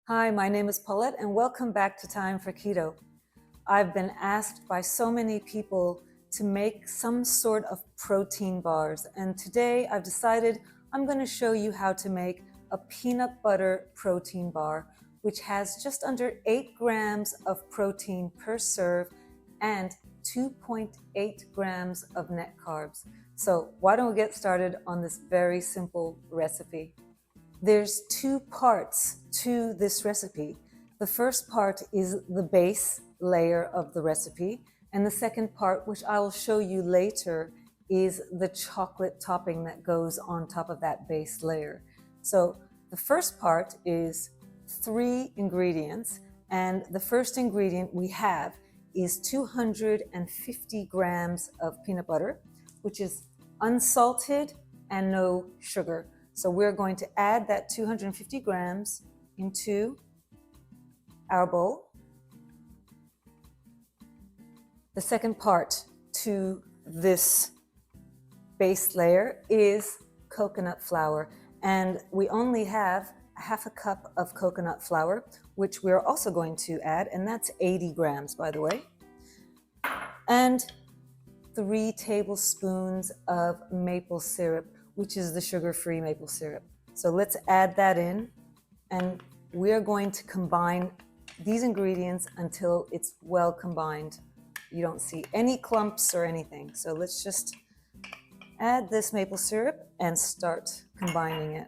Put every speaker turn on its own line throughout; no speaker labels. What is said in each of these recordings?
Hi, my name is Paulette and welcome back to Time for Keto. I've been asked by so many people to make some sort of protein bars, and today I've decided I'm going to show you how to make a peanut butter protein bar, which has just under 8 grams of protein per serve and 2.8 grams of net carbs. So why don't we get started on this very simple recipe? There's two parts to this recipe. The first part is the base layer of the recipe, and the second part, which I will show you later, is the chocolate topping that goes on top of that base layer. So the first part is 3 ingredients, and the first ingredient we have is 250 grams of peanut butter, which is unsalted and no sugar. So we're going to add that 250 grams into our bowl. The second part to this base layer is coconut flour, and we only have half a cup of coconut flour, which we're also going to add, and that's 80 grams, by the way, and 3 tablespoons of maple syrup, which is the sugar-free maple syrup. So let's add that in, and we're going to combine these ingredients until it's well combined. You don't see any clumps or anything. So let's just add this maple syrup and start combining it.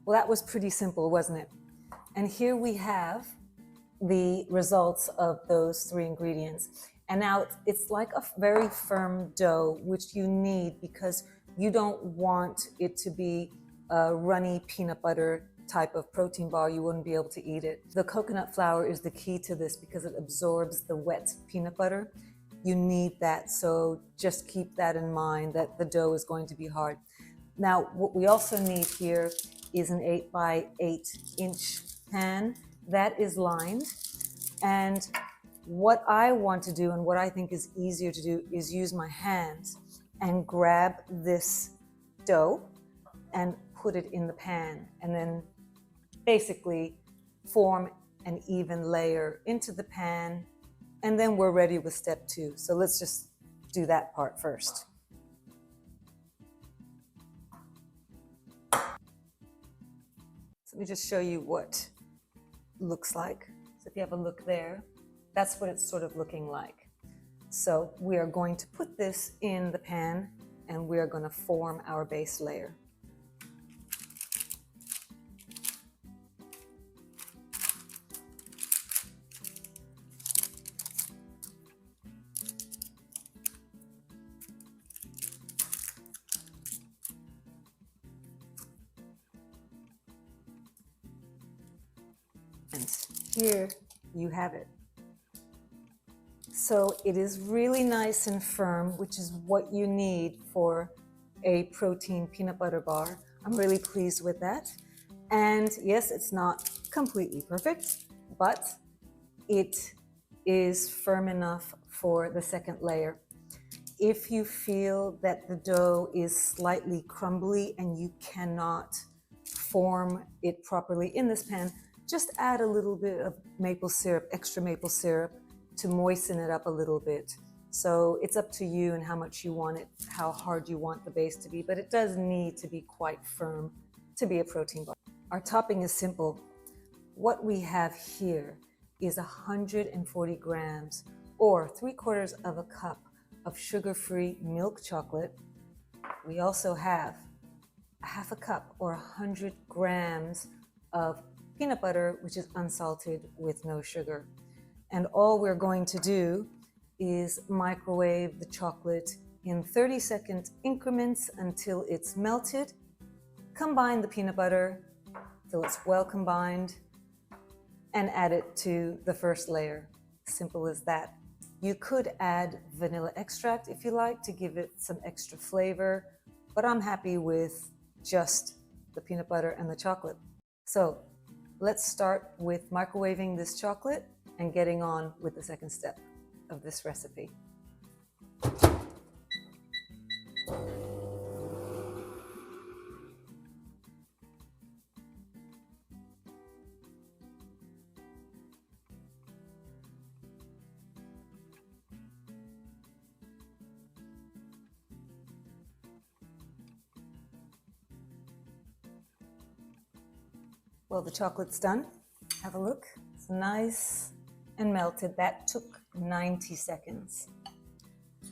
Well, that was pretty simple, wasn't it? And here we have the results of those 3 ingredients. And now it's like a very firm dough, which you need because you don't want it to be a runny peanut butter type of protein bar. You wouldn't be able to eat it. The coconut flour is the key to this because it absorbs the wet peanut butter. You need that, so just keep that in mind, that the dough is going to be hard. Now, what we also need here is an 8 by 8 inch pan that is lined. And what I want to do and what I think is easier to do is use my hands and grab this dough and put it in the pan, and then basically form an even layer into the pan, and then we're ready with step 2. So let's just do that part first. So let me just show you what it looks like. So if you have a look there, that's what it's sort of looking like. So we are going to put this in the pan and we are going to form our base layer. And here you have it. So it is really nice and firm, which is what you need for a protein peanut butter bar. I'm really pleased with that. And yes, it's not completely perfect, but it is firm enough for the second layer. If you feel that the dough is slightly crumbly and you cannot form it properly in this pan, just add a little bit of maple syrup, extra maple syrup, to moisten it up a little bit. So it's up to you and how much you want it, how hard you want the base to be, but it does need to be quite firm to be a protein bar. Our topping is simple. What we have here is 140 grams or 3/4 of a cup of sugar-free milk chocolate. We also have half a cup or 100 grams of peanut butter, which is unsalted with no sugar. And all we're going to do is microwave the chocolate in 30-second increments until it's melted. Combine the peanut butter till it's well combined and add it to the first layer. Simple as that. You could add vanilla extract if you like to give it some extra flavor, but I'm happy with just the peanut butter and the chocolate. So let's start with microwaving this chocolate and getting on with the second step of this recipe. Well, the chocolate's done. Have a look. It's nice and melted. That took 90 seconds.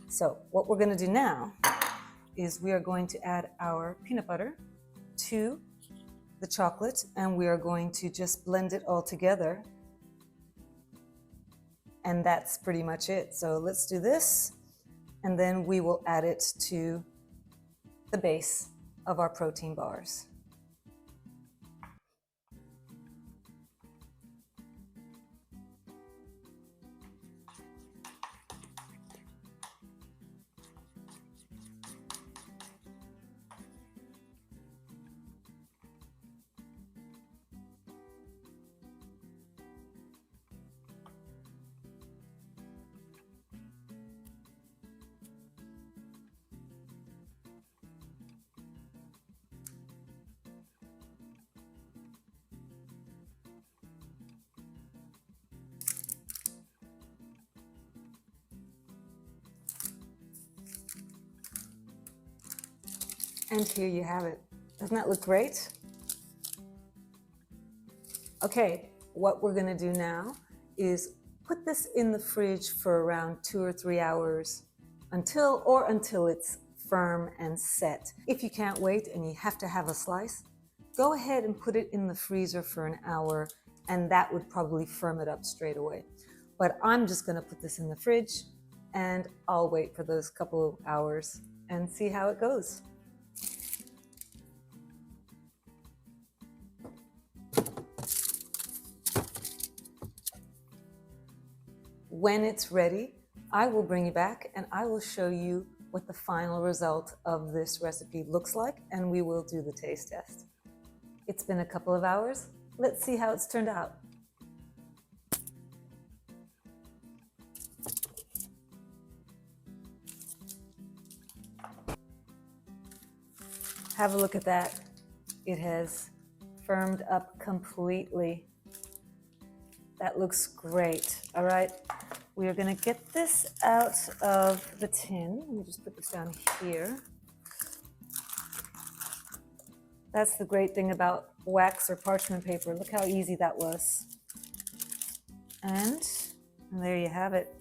So what we're going to do now is we are going to add our peanut butter to the chocolate, and we are going to just blend it all together. And that's pretty much it. So let's do this, and then we will add it to the base of our protein bars. And here you have it. Doesn't that look great? Okay, what we're gonna do now is put this in the fridge for around 2 or 3 hours until it's firm and set. If you can't wait and you have to have a slice, go ahead and put it in the freezer for an hour, and that would probably firm it up straight away. But I'm just gonna put this in the fridge, and I'll wait for those couple of hours and see how it goes. When it's ready, I will bring you back and I will show you what the final result of this recipe looks like, and we will do the taste test. It's been a couple of hours. Let's see how it's turned out. Have a look at that. It has firmed up completely. That looks great. All right, we are gonna get this out of the tin. Let me just put this down here. That's the great thing about wax or parchment paper. Look how easy that was. And there you have it.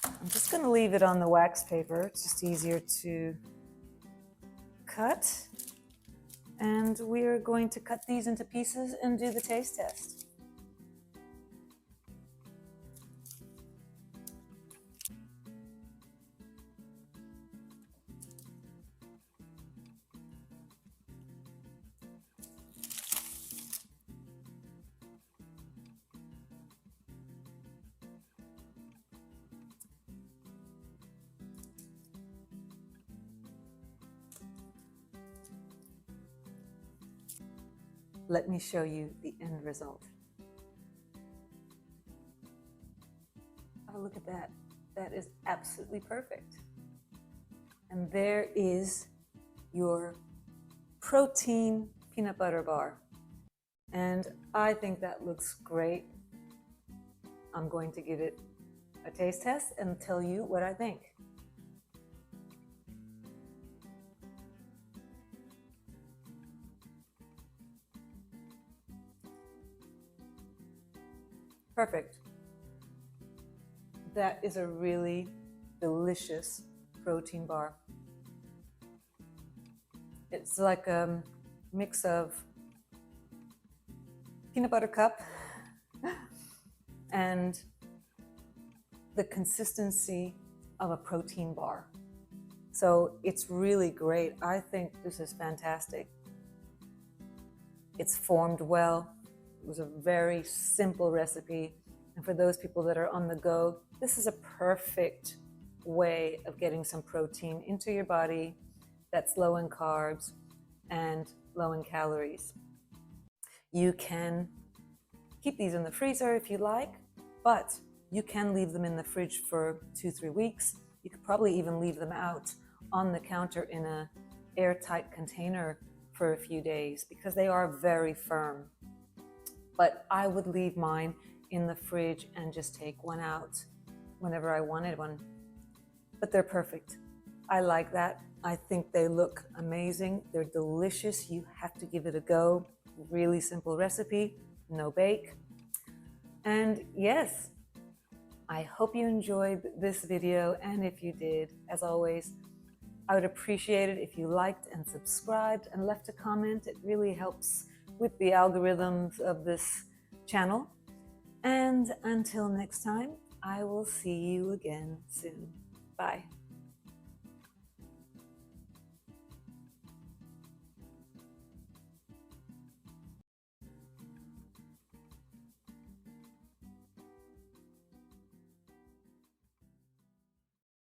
I'm just gonna leave it on the wax paper. It's just easier to cut. And we are going to cut these into pieces and do the taste test. Let me show you the end result. Have a look at that. That is absolutely perfect. And there is your protein peanut butter bar. And I think that looks great. I'm going to give it a taste test and tell you what I think. Perfect. That is a really delicious protein bar. It's like a mix of peanut butter cup and the consistency of a protein bar. So it's really great. I think this is fantastic. It's formed well. It was a very simple recipe. And for those people that are on the go, this is a perfect way of getting some protein into your body that's low in carbs and low in calories. You can keep these in the freezer if you like, but you can leave them in the fridge for 2-3 weeks. You could probably even leave them out on the counter in a airtight container for a few days because they are very firm. But I would leave mine in the fridge and just take one out whenever I wanted one. But they're perfect. I like that. I think they look amazing. They're delicious. You have to give it a go. Really simple recipe, no bake. And yes, I hope you enjoyed this video. And if you did, as always, I would appreciate it if you liked and subscribed and left a comment. It really helps with the algorithms of this channel. And until next time, I will see you again soon. Bye.